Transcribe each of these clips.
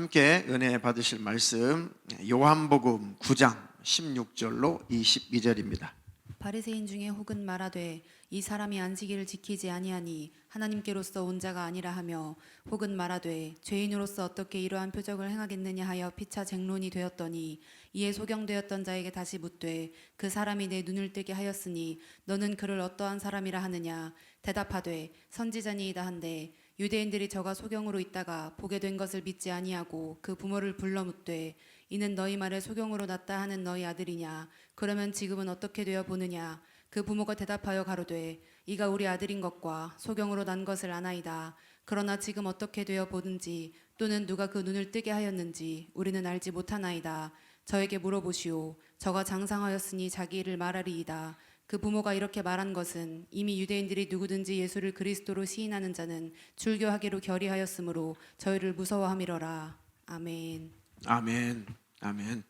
함께 은혜 받으실 말씀 요한복음 9장 16절로 22절입니다. 바리새인 중에 혹은 말하되 이 사람이 안식일을 지키지 아니하니 하나님께로서 온 자가 아니라 하며, 혹은 말하되 죄인으로서 어떻게 이러한 표적을 행하겠느냐 하여 피차 쟁론이 되었더니, 이에 소경되었던 자에게 다시 묻되 그 사람이 내 눈을 뜨게 하였으니 너는 그를 어떠한 사람이라 하느냐. 대답하되 선지자니이다 한데, 유대인들이 저가 소경으로 있다가 보게 된 것을 믿지 아니하고 그 부모를 불러 묻되 이는 너희 말에 소경으로 났다 하는 너희 아들이냐. 그러면 지금은 어떻게 되어 보느냐. 그 부모가 대답하여 가로되 이가 우리 아들인 것과 소경으로 난 것을 아나이다. 그러나 지금 어떻게 되어 보든지 또는 누가 그 눈을 뜨게 하였는지 우리는 알지 못하나이다. 저에게 물어보시오. 저가 장상하였으니 자기 일을 말하리이다. 그 부모가 이렇게 말한 것은 이미 유대인들이 누구든지 예수를 그리스도로 시인하는 자는 출교하기로 결의하였으므로 저희를 무서워함이러라. 아멘. 아멘. 아멘.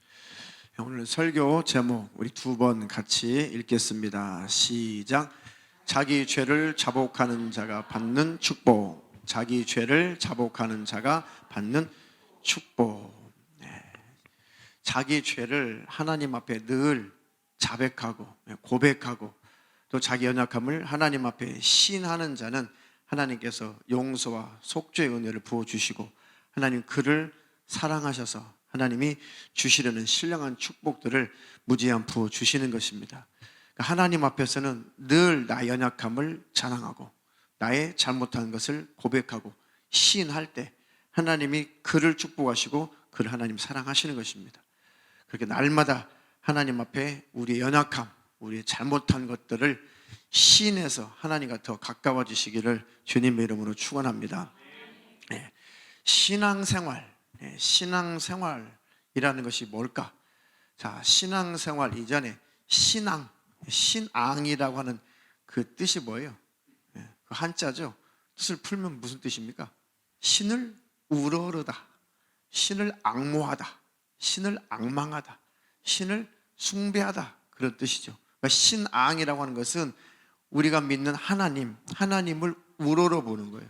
오늘 설교 제목 우리 두 번 같이 읽겠습니다. 시작. 자기 죄를 자복하는 자가 받는 축복. 자기 죄를 자복하는 자가 받는 축복. 자기 죄를 하나님 앞에 늘 자백하고 고백하고 또 자기 연약함을 하나님 앞에 시인하는 자는 하나님께서 용서와 속죄의 은혜를 부어주시고 하나님 그를 사랑하셔서 하나님이 주시려는 신령한 축복들을 무제한 부어주시는 것입니다. 하나님 앞에서는 늘 나의 연약함을 자랑하고 나의 잘못한 것을 고백하고 시인할 때 하나님이 그를 축복하시고 그를 하나님 사랑하시는 것입니다. 그렇게 날마다 하나님 앞에 우리의 연약함, 우리의 잘못한 것들을 시인해서 하나님과 더 가까워지시기를 주님의 이름으로 축원합니다. 신앙생활, 신앙생활이라는 것이 뭘까? 자, 신앙생활 이전에 신앙이라고 하는 그 뜻이 뭐예요? 그 한자죠. 뜻을 풀면 무슨 뜻입니까? 신을 우러르다, 신을 악모하다, 신을 악망하다, 신을 숭배하다, 그런 뜻이죠. 그러니까 신앙이라고 하는 것은 우리가 믿는 하나님을 우러러 보는 거예요.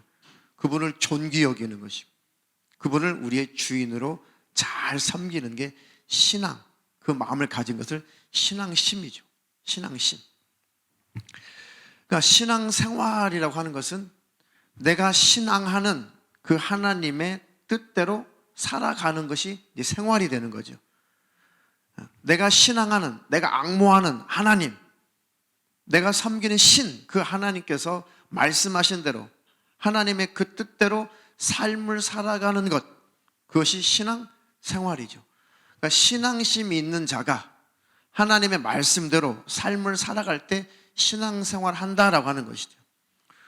그분을 존귀 여기는 것이고 그분을 우리의 주인으로 잘 섬기는 게 신앙, 그 마음을 가진 것을 신앙심이죠. 신앙심. 그러니까 신앙생활이라고 하는 것은 내가 신앙하는 그 하나님의 뜻대로 살아가는 것이 이제 생활이 되는 거죠. 내가 신앙하는, 내가 앙모하는 하나님, 내가 섬기는 신, 그 하나님께서 말씀하신 대로 하나님의 그 뜻대로 삶을 살아가는 것, 그것이 신앙생활이죠. 그러니까 신앙심이 있는 자가 하나님의 말씀대로 삶을 살아갈 때 신앙생활 한다라고 하는 것이죠.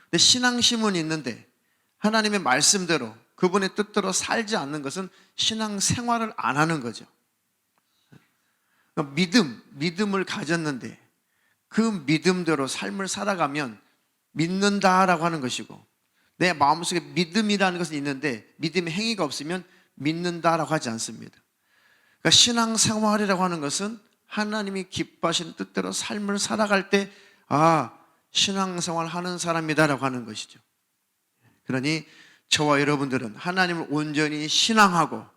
근데 신앙심은 있는데 하나님의 말씀대로 그분의 뜻대로 살지 않는 것은 신앙생활을 안 하는 거죠. 믿음을 가졌는데 그 믿음대로 삶을 살아가면 믿는다라고 하는 것이고, 내 마음속에 믿음이라는 것은 있는데 믿음의 행위가 없으면 믿는다라고 하지 않습니다. 그러니까 신앙생활이라고 하는 것은 하나님이 기뻐하시는 뜻대로 삶을 살아갈 때 신앙생활 하는 사람이다라고 하는 것이죠. 그러니 저와 여러분들은 하나님을 온전히 신앙하고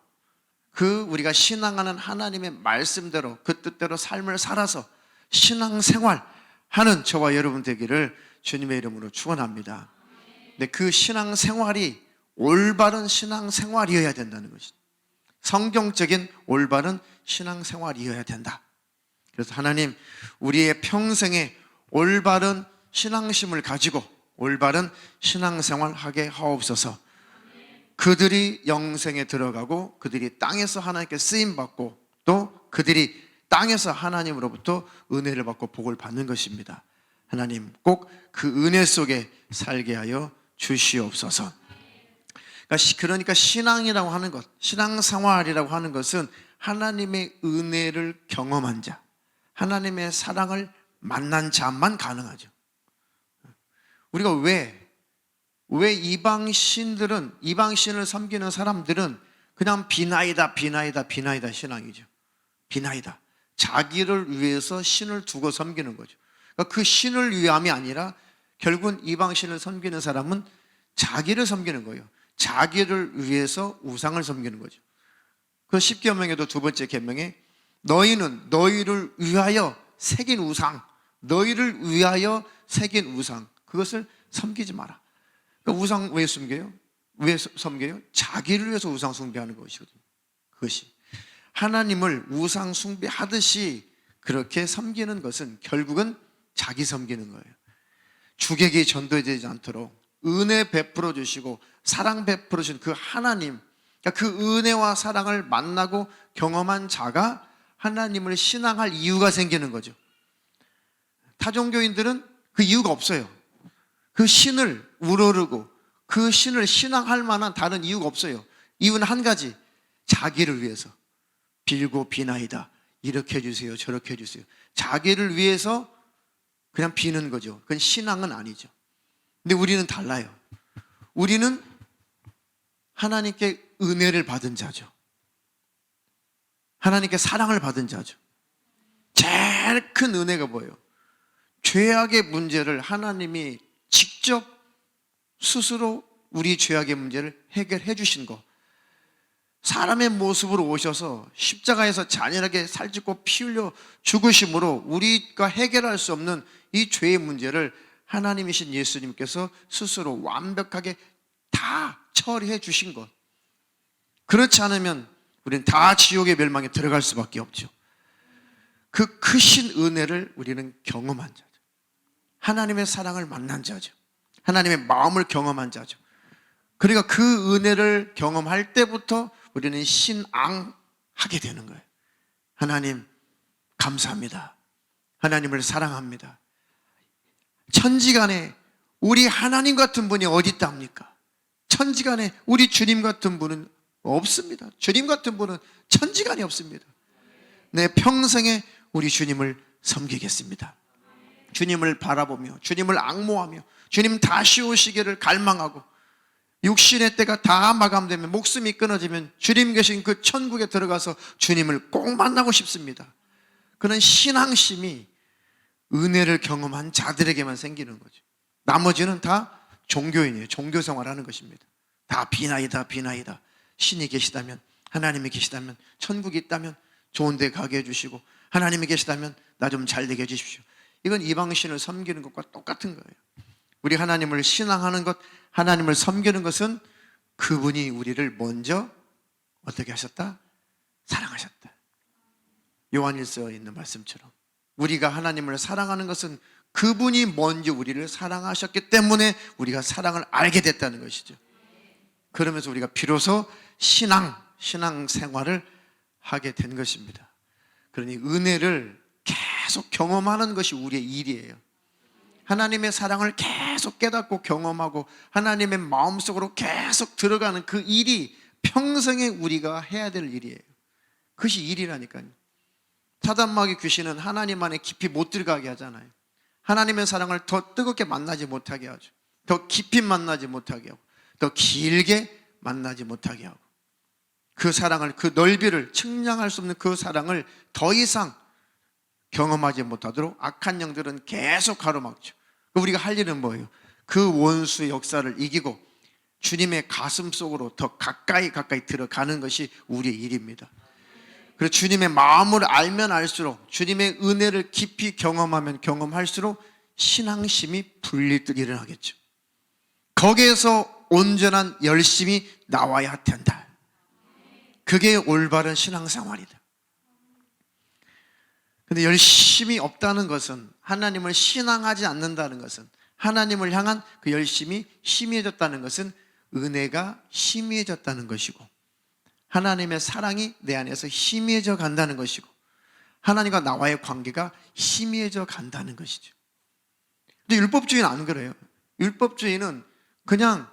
그 우리가 신앙하는 하나님의 말씀대로 그 뜻대로 삶을 살아서 신앙생활 하는 저와 여러분 되기를 주님의 이름으로 축원합니다. 근데 그 신앙생활이 올바른 신앙생활이어야 된다는 것이죠. 성경적인 올바른 신앙생활이어야 된다. 그래서 하나님 우리의 평생에 올바른 신앙심을 가지고 올바른 신앙생활 하게 하옵소서. 그들이 영생에 들어가고 그들이 땅에서 하나님께 쓰임받고 또 그들이 땅에서 하나님으로부터 은혜를 받고 복을 받는 것입니다. 하나님 꼭 그 은혜 속에 살게 하여 주시옵소서. 그러니까 신앙이라고 하는 것, 신앙생활이라고 하는 것은 하나님의 은혜를 경험한 자, 하나님의 사랑을 만난 자만 가능하죠. 우리가 왜 이방신을 섬기는 사람들은 그냥 비나이다 신앙이죠. 비나이다. 자기를 위해서 신을 두고 섬기는 거죠. 그러니까 그 신을 위함이 아니라 결국은 이방신을 섬기는 사람은 자기를 섬기는 거예요. 자기를 위해서 우상을 섬기는 거죠. 그 10계명에도 두 번째 계명에 너희는 너희를 위하여 새긴 우상, 너희를 위하여 새긴 우상, 그것을 섬기지 마라. 그러니까 우상 왜 숨겨요? 왜 섬겨요? 자기를 위해서 우상 숭배하는 것이거든요. 그것이 하나님을 우상 숭배하듯이 그렇게 섬기는 것은 결국은 자기 섬기는 거예요. 주객이 전도되지 않도록 은혜 베풀어 주시고 사랑 베풀어 주신 그 하나님, 그러니까 그 은혜와 사랑을 만나고 경험한 자가 하나님을 신앙할 이유가 생기는 거죠. 타종교인들은 그 이유가 없어요. 그 신을 우러르고 그 신을 신앙할 만한 다른 이유가 없어요. 이유는 한 가지, 자기를 위해서 빌고 비나이다. 이렇게 해주세요, 저렇게 해주세요. 자기를 위해서 그냥 비는 거죠. 그건 신앙은 아니죠. 근데 우리는 달라요. 우리는 하나님께 은혜를 받은 자죠. 하나님께 사랑을 받은 자죠. 제일 큰 은혜가 뭐예요? 죄악의 문제를 하나님이 직접 스스로 우리 죄악의 문제를 해결해 주신 거. 사람의 모습으로 오셔서 십자가에서 잔인하게 살찌고 피 흘려 죽으심으로 우리가 해결할 수 없는 이 죄의 문제를 하나님이신 예수님께서 스스로 완벽하게 다 처리해 주신 것. 그렇지 않으면 우리는 다 지옥의 멸망에 들어갈 수밖에 없죠. 그 크신 은혜를 우리는 경험한 자죠. 하나님의 사랑을 만난 자죠. 하나님의 마음을 경험한 자죠. 그러니까 그 은혜를 경험할 때부터 우리는 신앙하게 되는 거예요. 하나님 감사합니다. 하나님을 사랑합니다. 천지간에 우리 하나님 같은 분이 어디 있답니까? 천지간에 우리 주님 같은 분은 없습니다. 주님 같은 분은 천지간에 없습니다. 내 평생에 우리 주님을 섬기겠습니다. 주님을 바라보며 주님을 앙모하며 주님 다시 오시기를 갈망하고 육신의 때가 다 마감되면 목숨이 끊어지면 주님 계신 그 천국에 들어가서 주님을 꼭 만나고 싶습니다. 그런 신앙심이 은혜를 경험한 자들에게만 생기는 거죠. 나머지는 다 종교인이에요. 종교 생활하는 것입니다. 다 비나이다 비나이다. 신이 계시다면, 하나님이 계시다면, 천국이 있다면 좋은 데 가게 해주시고, 하나님이 계시다면 나 좀 잘 되게 해주십시오. 이건 이방신을 섬기는 것과 똑같은 거예요. 우리 하나님을 신앙하는 것, 하나님을 섬기는 것은 그분이 우리를 먼저 어떻게 하셨다? 사랑하셨다. 요한일서에 있는 말씀처럼 우리가 하나님을 사랑하는 것은 그분이 먼저 우리를 사랑하셨기 때문에 우리가 사랑을 알게 됐다는 것이죠. 그러면서 우리가 비로소 신앙 생활을 하게 된 것입니다. 그러니 은혜를 계속 경험하는 것이 우리의 일이에요. 하나님의 사랑을 계속 깨닫고 경험하고 하나님의 마음속으로 계속 들어가는 그 일이 평생에 우리가 해야 될 일이에요. 그것이 일이라니까요. 사단마귀 귀신은 하나님 안에 깊이 못 들어가게 하잖아요. 하나님의 사랑을 더 뜨겁게 만나지 못하게 하죠. 더 깊이 만나지 못하게 하고 더 길게 만나지 못하게 하고 그 사랑을, 그 넓이를 측량할 수 없는 그 사랑을 더 이상 경험하지 못하도록 악한 영들은 계속 가로막죠. 우리가 할 일은 뭐예요? 그 원수의 역사를 이기고 주님의 가슴 속으로 더 가까이 들어가는 것이 우리의 일입니다. 그래서 주님의 마음을 알면 알수록, 주님의 은혜를 깊이 경험하면 경험할수록 신앙심이 불릴 듯 일어나겠죠. 거기에서 온전한 열심이 나와야 된다. 그게 올바른 신앙생활이다. 근데 열심이 없다는 것은, 하나님을 신앙하지 않는다는 것은, 하나님을 향한 그 열심이 희미해졌다는 것은 은혜가 희미해졌다는 것이고, 하나님의 사랑이 내 안에서 희미해져 간다는 것이고, 하나님과 나와의 관계가 희미해져 간다는 것이죠. 근데 율법주의는 안 그래요. 율법주의는 그냥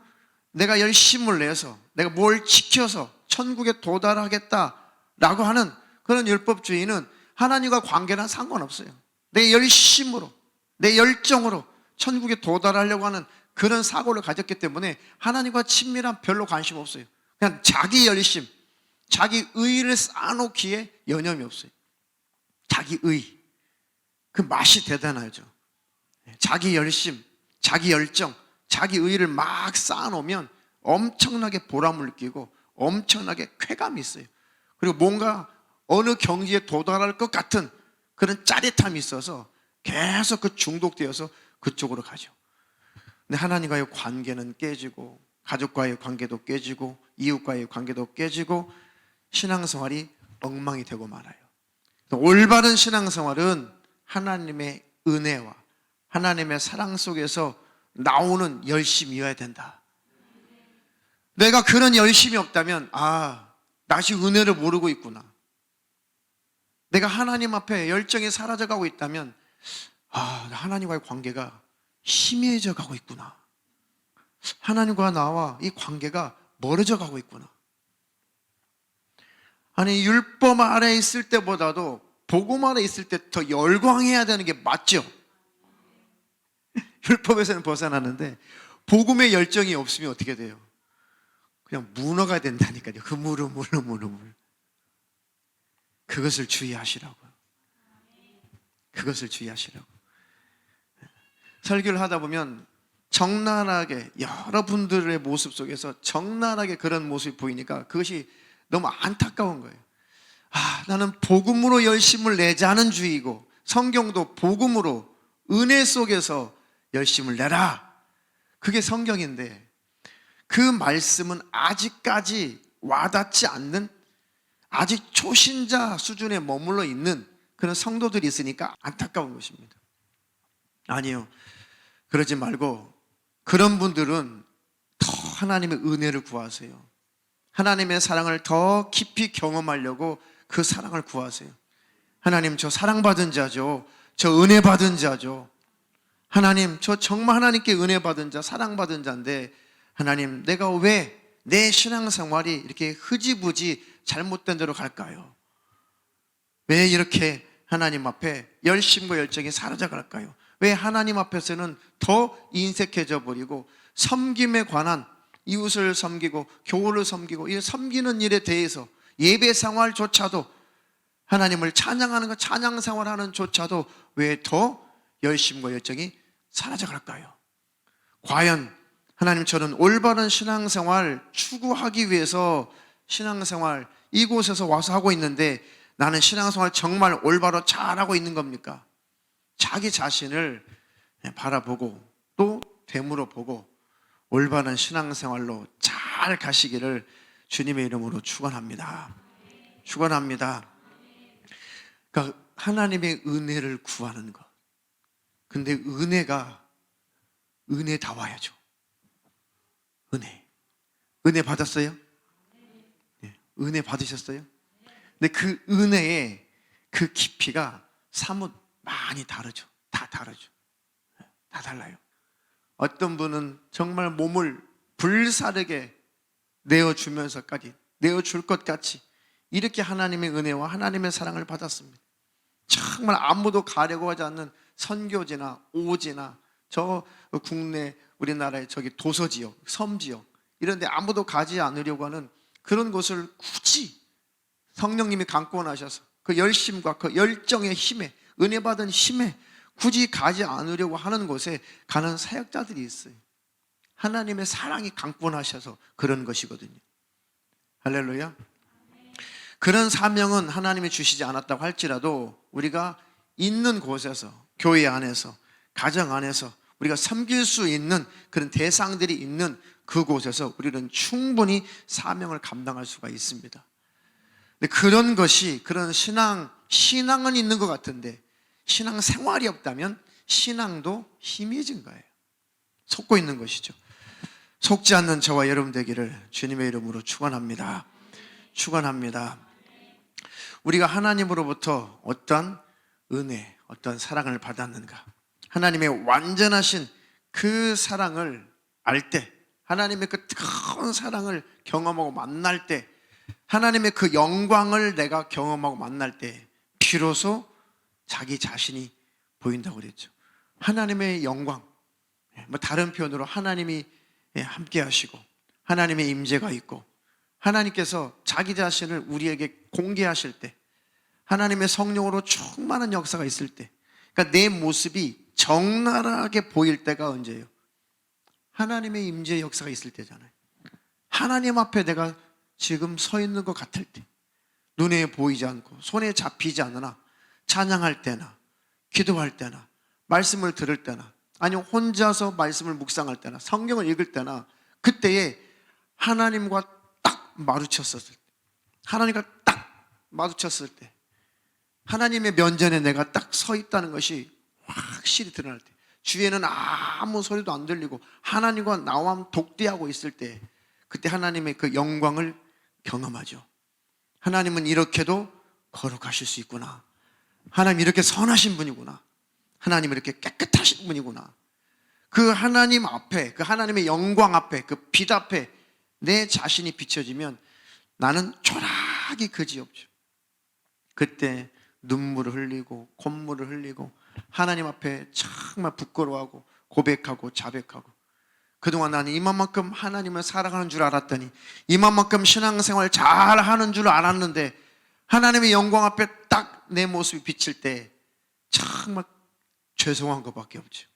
내가 열심을 내서 내가 뭘 지켜서 천국에 도달하겠다라고 하는 그런 율법주의는 하나님과 관계는 상관없어요. 내 열심으로, 내 열정으로 천국에 도달하려고 하는 그런 사고를 가졌기 때문에 하나님과 친밀한 별로 관심 없어요. 그냥 자기 열심, 자기 의를 쌓아놓기에 여념이 없어요. 자기 의, 그 맛이 대단하죠. 자기 열심, 자기 열정, 자기 의를 막 쌓아놓으면 엄청나게 보람을 느끼고 엄청나게 쾌감이 있어요. 그리고 뭔가 어느 경지에 도달할 것 같은 그런 짜릿함이 있어서 계속 그 중독되어서 그쪽으로 가죠. 근데 하나님과의 관계는 깨지고, 가족과의 관계도 깨지고, 이웃과의 관계도 깨지고, 신앙생활이 엉망이 되고 말아요. 올바른 신앙생활은 하나님의 은혜와 하나님의 사랑 속에서 나오는 열심이어야 된다. 내가 그런 열심이 없다면, 나 지금 은혜를 모르고 있구나. 내가 하나님 앞에 열정이 사라져가고 있다면, 하나님과의 관계가 희미해져 가고 있구나. 하나님과 나와 이 관계가 멀어져 가고 있구나. 아니, 율법 아래 있을 때보다도 복음 아래 있을 때 더 열광해야 되는 게 맞죠? 율법에서는 벗어나는데 복음의 열정이 없으면 어떻게 돼요? 그냥 무너가 된다니까요. 흐물흐물. 그것을 주의하시라고요. 그것을 주의하시라고. 설교를 하다 보면 적나라하게 여러분들의 모습 속에서 적나라하게 그런 모습이 보이니까 그것이 너무 안타까운 거예요. 나는 복음으로 열심을 내자는 주의고, 성경도 복음으로 은혜 속에서 열심을 내라, 그게 성경인데, 그 말씀은 아직까지 와닿지 않는, 아직 초신자 수준에 머물러 있는 그런 성도들이 있으니까 안타까운 것입니다. 아니요, 그러지 말고 그런 분들은 더 하나님의 은혜를 구하세요. 하나님의 사랑을 더 깊이 경험하려고 그 사랑을 구하세요. 하나님, 저 사랑받은 자죠. 저 은혜 받은 자죠. 하나님, 저 정말 하나님께 은혜 받은 자, 사랑받은 자인데, 하나님, 내가 왜 내 신앙생활이 이렇게 흐지부지 잘못된 대로 갈까요? 왜 이렇게 하나님 앞에 열심과 열정이 사라져 갈까요? 왜 하나님 앞에서는 더 인색해져 버리고, 섬김에 관한, 이웃을 섬기고 교우를 섬기고 이 섬기는 일에 대해서 예배 생활조차도, 하나님을 찬양하는 것, 찬양 생활하는 조차도 왜 더 열심과 열정이 사라져 갈까요? 과연 하나님처럼 올바른 신앙생활 추구하기 위해서 신앙생활 이곳에서 와서 하고 있는데, 나는 신앙생활 정말 올바로 잘하고 있는 겁니까? 자기 자신을 바라보고 또 되물어 보고 올바른 신앙생활로 잘 가시기를 주님의 이름으로 축원합니다. 축원합니다. 그러니까 하나님의 은혜를 구하는 것. 근데 은혜다워야죠. 은혜 받았어요? 네. 은혜 받으셨어요? 근데 그 은혜의 그 깊이가 사뭇 많이 다르죠. 다 다르죠. 다 달라요. 어떤 분은 정말 몸을 불사르게 내어주면서까지, 내어줄 것 같이 이렇게 하나님의 은혜와 하나님의 사랑을 받았습니다. 정말 아무도 가려고 하지 않는 선교지나 오지나 저 국내 우리나라의 저기 도서지역, 섬지역 이런 데 아무도 가지 않으려고 하는 그런 곳을 굳이 성령님이 강권하셔서 그 열심과 그 열정의 힘에, 은혜 받은 힘에 굳이 가지 않으려고 하는 곳에 가는 사역자들이 있어요. 하나님의 사랑이 강권하셔서 그런 것이거든요. 할렐루야. 그런 사명은 하나님이 주시지 않았다고 할지라도 우리가 있는 곳에서, 교회 안에서, 가정 안에서 우리가 섬길 수 있는 그런 대상들이 있는 그곳에서 우리는 충분히 사명을 감당할 수가 있습니다. 근데 그런 것이, 그런 신앙은 있는 것 같은데 신앙 생활이 없다면 신앙도 희미해진 거예요. 속고 있는 것이죠. 속지 않는 저와 여러분 되기를 주님의 이름으로 축원합니다. 축원합니다. 우리가 하나님으로부터 어떤 은혜, 어떤 사랑을 받았는가, 하나님의 완전하신 그 사랑을 알 때, 하나님의 그 뜨거운 사랑을 경험하고 만날 때, 하나님의 그 영광을 내가 경험하고 만날 때 비로소 자기 자신이 보인다고 그랬죠. 하나님의 영광, 다른 표현으로 하나님이 함께 하시고 하나님의 임재가 있고 하나님께서 자기 자신을 우리에게 공개하실 때, 하나님의 성령으로 충만한 역사가 있을 때, 그러니까 내 모습이 적나라하게 보일 때가 언제예요? 하나님의 임재의 역사가 있을 때잖아요. 하나님 앞에 내가 지금 서 있는 것 같을 때, 눈에 보이지 않고 손에 잡히지 않으나 찬양할 때나 기도할 때나 말씀을 들을 때나 아니면 혼자서 말씀을 묵상할 때나 성경을 읽을 때나 그때에 하나님과 딱 마주쳤었을 때, 하나님과 딱 마주쳤을 때, 하나님의 면전에 내가 딱 서 있다는 것이 확실히 드러날 때, 주위에는 아무 소리도 안 들리고 하나님과 나와 독대하고 있을 때, 그때 하나님의 그 영광을 경험하죠. 하나님은 이렇게도 거룩하실 수 있구나. 하나님 이렇게 선하신 분이구나. 하나님 이렇게 깨끗하신 분이구나. 그 하나님 앞에, 그 하나님의 영광 앞에, 그 빛 앞에 내 자신이 비춰지면 나는 초라하기 그지없죠. 그때 눈물을 흘리고 콧물을 흘리고 하나님 앞에 정말 부끄러워하고 고백하고 자백하고, 그동안 나는 이만큼 하나님을 사랑하는 줄 알았더니, 이만큼 신앙생활 잘하는 줄 알았는데, 하나님의 영광 앞에 딱 내 모습이 비칠 때 정말 죄송한 것밖에 없죠.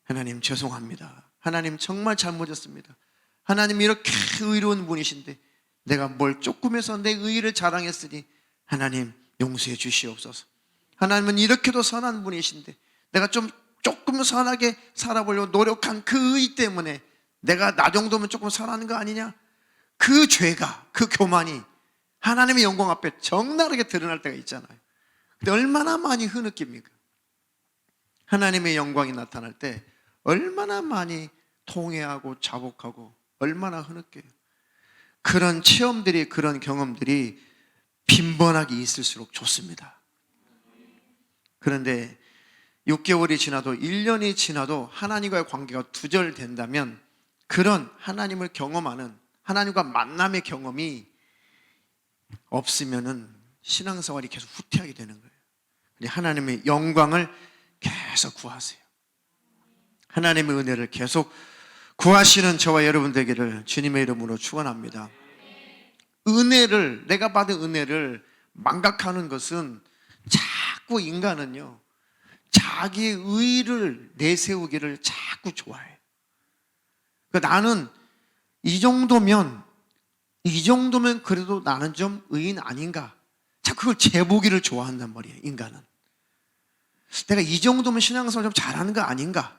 하나님 죄송합니다. 하나님 정말 잘못했습니다. 하나님 이렇게 의로운 분이신데 내가 뭘 조금해서 내 의의를 자랑했으니 하나님 용서해 주시옵소서. 하나님은 이렇게도 선한 분이신데 내가 조금 선하게 살아보려고 노력한 그 의의 때문에 내가 나 정도면 조금 선한 거 아니냐? 그 죄가, 그 교만이 하나님의 영광 앞에 적나라하게 드러날 때가 있잖아요. 근데 얼마나 많이 흐느낍니까? 하나님의 영광이 나타날 때 얼마나 많이 통회하고 자복하고 얼마나 흐느껴요. 그런 체험들이, 그런 경험들이 빈번하게 있을수록 좋습니다. 그런데 6개월이 지나도 1년이 지나도 하나님과의 관계가 두절된다면 그런 하나님을 경험하는, 하나님과 만남의 경험이 없으면은 신앙생활이 계속 후퇴하게 되는 거예요. 하나님의 영광을 계속 구하세요. 하나님의 은혜를 계속 구하시는 저와 여러분 되기를 주님의 이름으로 축원합니다. 은혜를, 내가 받은 은혜를 망각하는 것은, 자꾸 인간은요 자기의 의의를 내세우기를 자꾸 좋아해요. 그러니까 나는 이 정도면 그래도 나는 좀 의인 아닌가, 자꾸 그걸 재보기를 좋아한단 말이에요. 인간은 내가 이 정도면 신앙생활 좀 잘하는 거 아닌가,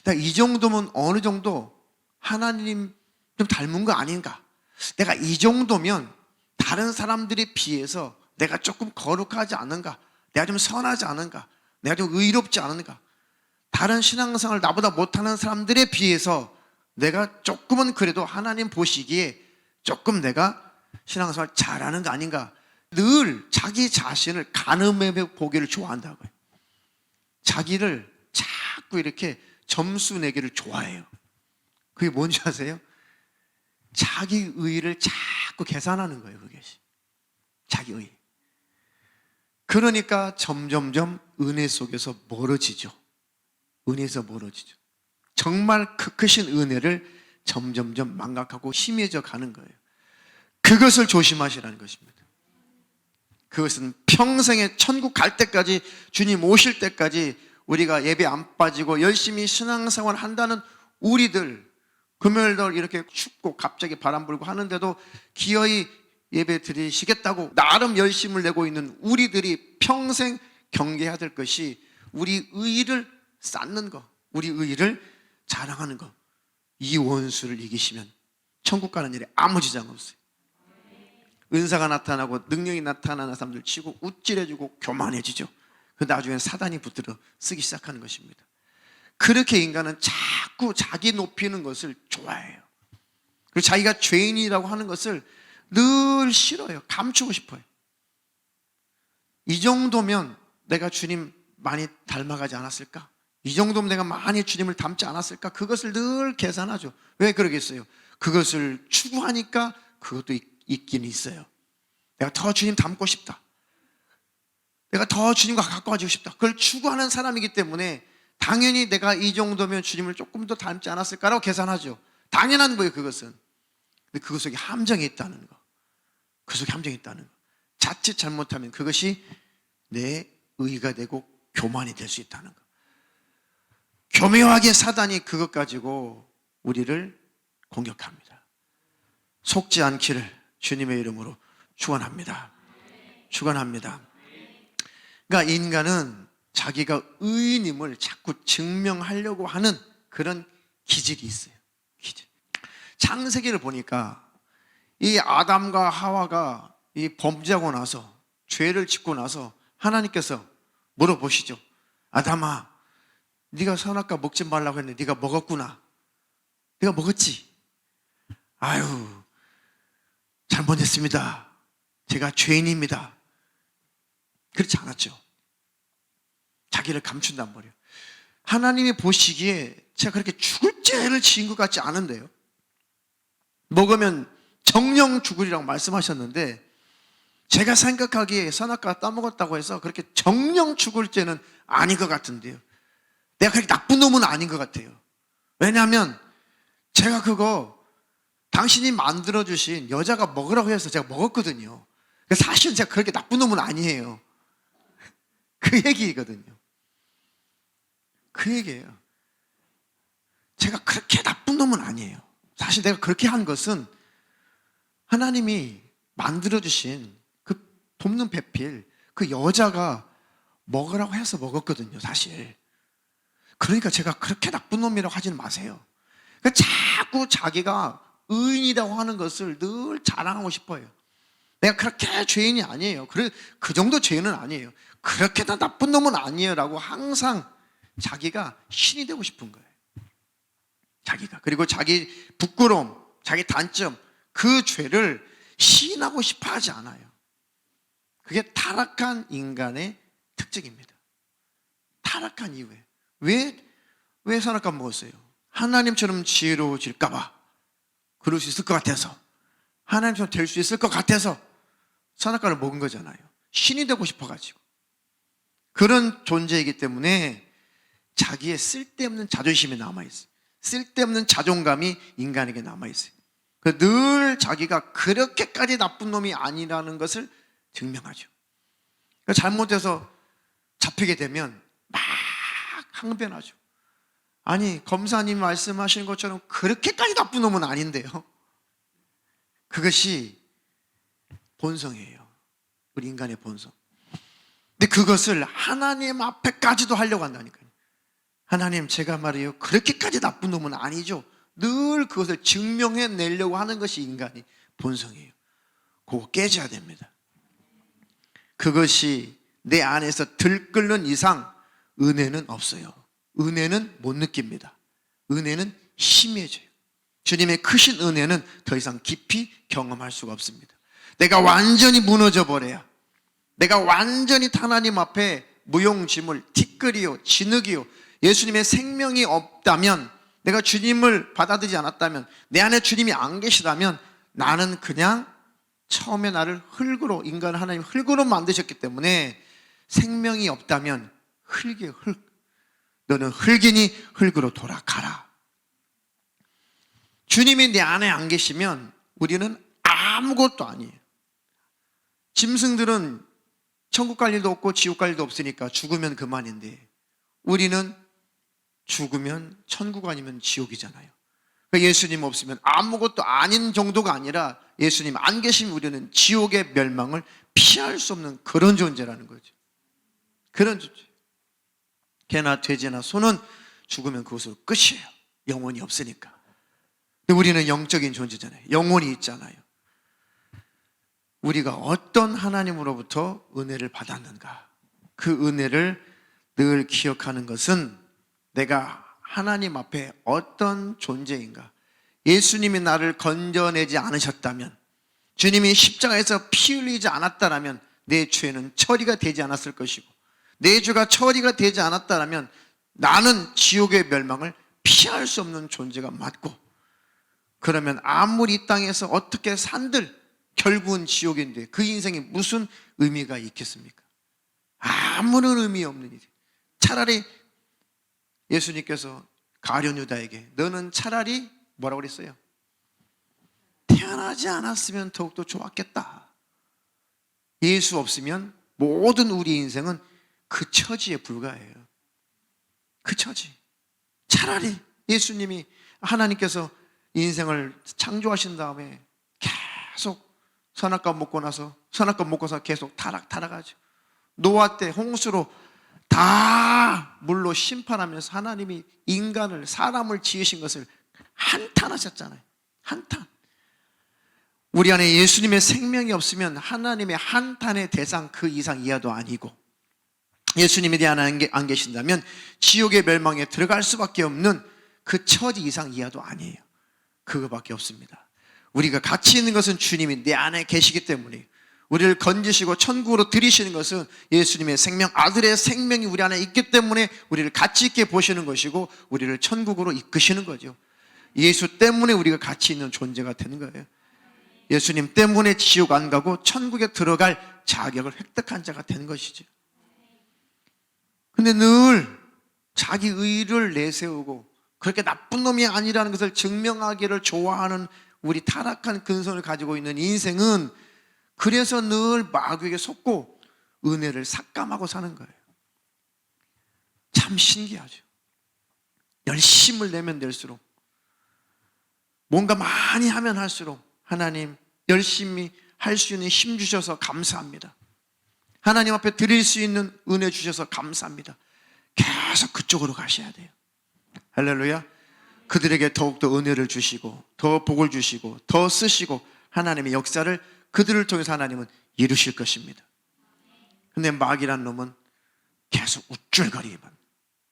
내가 이 정도면 어느 정도 하나님 좀 닮은 거 아닌가, 내가 이 정도면 다른 사람들에 비해서 내가 조금 거룩하지 않은가, 내가 좀 선하지 않은가, 내가 좀 의롭지 않은가, 다른 신앙생활을 나보다 못하는 사람들에 비해서 내가 조금은 그래도 하나님 보시기에 조금 내가 신앙생활 잘하는 거 아닌가, 늘 자기 자신을 가늠해 보기를 좋아한다고요. 자기를 자꾸 이렇게 점수 내기를 좋아해요. 그게 뭔지 아세요? 자기 의의를 자꾸 계산하는 거예요. 그게 자기 의의. 그러니까 점점점 은혜 속에서 멀어지죠. 은혜에서 멀어지죠. 정말 크신 은혜를 점점점 망각하고 심해져 가는 거예요. 그것을 조심하시라는 것입니다. 그것은 평생에 천국 갈 때까지, 주님 오실 때까지 우리가 예배 안 빠지고 열심히 신앙생활 한다는 우리들, 금요일날 이렇게 춥고 갑자기 바람 불고 하는데도 기어이 예배 드리시겠다고 나름 열심을 내고 있는 우리들이 평생 경계해야 될 것이 우리 의의를 쌓는 것, 우리 의의를 자랑하는 것. 이 원수를 이기시면 천국 가는 일에 아무 지장 없어요. 은사가 나타나고 능력이 나타나는 사람들 치고 우쭐해지고 교만해지죠. 그 나중에 사단이 붙들어 쓰기 시작하는 것입니다. 그렇게 인간은 자꾸 자기 높이는 것을 좋아해요. 그리고 자기가 죄인이라고 하는 것을 늘 싫어요. 감추고 싶어요. 이 정도면 내가 주님 많이 닮아가지 않았을까? 이 정도면 내가 많이 주님을 닮지 않았을까? 그것을 늘 계산하죠. 왜 그러겠어요? 그것을 추구하니까 그것도 있긴 있어요. 내가 더 주님 닮고 싶다, 내가 더 주님과 가까워지고 싶다, 그걸 추구하는 사람이기 때문에 당연히 내가 이 정도면 주님을 조금 더 닮지 않았을까라고 계산하죠. 당연한 거예요. 그것은. 근데 그것 속에 함정이 있다는 거, 그 속에 함정이 있다는 거. 자칫 잘못하면 그것이 내 의의가 되고 교만이 될 수 있다는 거. 교묘하게 사단이 그것 가지고 우리를 공격합니다. 속지 않기를 주님의 이름으로 축원합니다. 축원합니다. 그러니까 인간은 자기가 의인임을 자꾸 증명하려고 하는 그런 기질이 있어요. 기질. 창세기를 보니까 이 아담과 하와가 이 범죄하고 나서, 죄를 짓고 나서 하나님께서 물어보시죠. 아담아, 네가 선악과 먹지 말라고 했는데 네가 먹었구나. 네가 먹었지? 아유, 잘못했습니다. 제가 죄인입니다. 그렇지 않았죠. 자기를 감춘단 말이에요. 하나님이 보시기에 제가 그렇게 죽을 죄를 지은 것 같지 않은데요. 먹으면 정령 죽으리라고 말씀하셨는데, 제가 생각하기에 선악과 따먹었다고 해서 그렇게 정령 죽을 죄는 아닌 것 같은데요. 내가 그렇게 나쁜 놈은 아닌 것 같아요. 왜냐하면 제가 그거 당신이 만들어주신 여자가 먹으라고 해서 제가 먹었거든요. 사실은 제가 그렇게 나쁜 놈은 아니에요. 그 얘기거든요. 그 얘기예요. 제가 그렇게 나쁜 놈은 아니에요. 사실 내가 그렇게 한 것은 하나님이 만들어주신 그 돕는 배필, 그 여자가 먹으라고 해서 먹었거든요, 사실. 그러니까 제가 그렇게 나쁜 놈이라고 하지는 마세요. 그러니까 자꾸 자기가 의인이라고 하는 것을 늘 자랑하고 싶어요. 내가 그렇게 죄인이 아니에요. 그 정도 죄인은 아니에요. 그렇게 다 나쁜 놈은 아니에요 라고 항상 자기가 신이 되고 싶은 거예요. 자기가. 그리고 자기 부끄러움, 자기 단점, 그 죄를 시인하고 싶어 하지 않아요. 그게 타락한 인간의 특징입니다. 타락한 이유에. 왜 선악과 먹었어요? 하나님처럼 지혜로워질까봐, 그럴 수 있을 것 같아서, 하나님처럼 될 수 있을 것 같아서 선악과를 먹은 거잖아요. 신이 되고 싶어가지고. 그런 존재이기 때문에 자기의 쓸데없는 자존심이 남아있어요. 쓸데없는 자존감이 인간에게 남아있어요. 늘 자기가 그렇게까지 나쁜 놈이 아니라는 것을 증명하죠. 잘못해서 잡히게 되면 막 항변하죠. 아니, 검사님 말씀하시는 것처럼 그렇게까지 나쁜 놈은 아닌데요. 그것이 본성이에요. 우리 인간의 본성. 근데 그것을 하나님 앞에까지도 하려고 한다니까요. 하나님, 제가 말이에요, 그렇게까지 나쁜 놈은 아니죠. 늘 그것을 증명해내려고 하는 것이 인간의 본성이에요. 그거 깨져야 됩니다. 그것이 내 안에서 들끓는 이상 은혜는 없어요. 은혜는 못 느낍니다. 은혜는 희미해져요. 주님의 크신 은혜는 더 이상 깊이 경험할 수가 없습니다. 내가 완전히 무너져 버려야, 내가 완전히 하나님 앞에 무용지물, 티끌이요, 진흙이요, 예수님의 생명이 없다면, 내가 주님을 받아들이지 않았다면, 내 안에 주님이 안 계시다면 나는 그냥 처음에 나를 흙으로, 인간을 하나님 흙으로 만드셨기 때문에 생명이 없다면 흙이에요, 흙. 너는 흙이니 흙으로 돌아가라. 주님이 내 안에 안 계시면 우리는 아무것도 아니에요. 짐승들은 천국 갈 일도 없고 지옥 갈 일도 없으니까 죽으면 그만인데, 우리는 죽으면 천국 아니면 지옥이잖아요. 예수님 없으면 아무것도 아닌 정도가 아니라, 예수님 안 계시면 우리는 지옥의 멸망을 피할 수 없는 그런 존재라는 거죠. 그런 존재. 개나 돼지나 소는 죽으면 그것으로 끝이에요. 영혼이 없으니까. 근데 우리는 영적인 존재잖아요. 영혼이 있잖아요. 우리가 어떤 하나님으로부터 은혜를 받았는가, 그 은혜를 늘 기억하는 것은 내가 하나님 앞에 어떤 존재인가. 예수님이 나를 건져내지 않으셨다면, 주님이 십자가에서 피 흘리지 않았다면 내 죄는 처리가 되지 않았을 것이고, 내 죄가 처리가 되지 않았다면 나는 지옥의 멸망을 피할 수 없는 존재가 맞고, 그러면 아무리 이 땅에서 어떻게 산들 결국은 지옥인데 그 인생이 무슨 의미가 있겠습니까? 아무런 의미 없는 일. 차라리 예수님께서 가룟 유다에게 너는 차라리 뭐라고 그랬어요? 태어나지 않았으면 더욱더 좋았겠다. 예수 없으면 모든 우리 인생은 그 처지에 불과해요. 그 처지. 차라리 예수님이, 하나님께서 인생을 창조하신 다음에 계속 선악과 먹고서 계속 타락하죠. 노아 때 홍수로 다 물로 심판하면서 하나님이 사람을 지으신 것을 한탄하셨잖아요. 한탄. 우리 안에 예수님의 생명이 없으면 하나님의 한탄의 대상 그 이상 이하도 아니고, 예수님에 대한 안 계신다면 지옥의 멸망에 들어갈 수밖에 없는 그 처지 이상 이하도 아니에요. 그거밖에 없습니다. 우리가 가치 있는 것은 주님이 내 안에 계시기 때문에, 우리를 건지시고 천국으로 들이시는 것은 예수님의 생명, 아들의 생명이 우리 안에 있기 때문에 우리를 가치 있게 보시는 것이고 우리를 천국으로 이끄시는 거죠. 예수 때문에 우리가 가치 있는 존재가 되는 거예요. 예수님 때문에 지옥 안 가고 천국에 들어갈 자격을 획득한 자가 되는 것이죠. 근데 늘 자기 의를 내세우고 그렇게 나쁜 놈이 아니라는 것을 증명하기를 좋아하는 우리 타락한 근성을 가지고 있는 인생은, 그래서 늘 마귀에게 속고 은혜를 삭감하고 사는 거예요. 참 신기하죠. 열심을 내면 낼수록, 뭔가 많이 하면 할수록 하나님 열심히 할 수 있는 힘 주셔서 감사합니다. 하나님 앞에 드릴 수 있는 은혜 주셔서 감사합니다. 계속 그쪽으로 가셔야 돼요. 할렐루야. 그들에게 더욱더 은혜를 주시고 더 복을 주시고 더 쓰시고 하나님의 역사를 그들을 통해서 하나님은 이루실 것입니다. 근데 마귀란 놈은 계속 우쭐거리기만,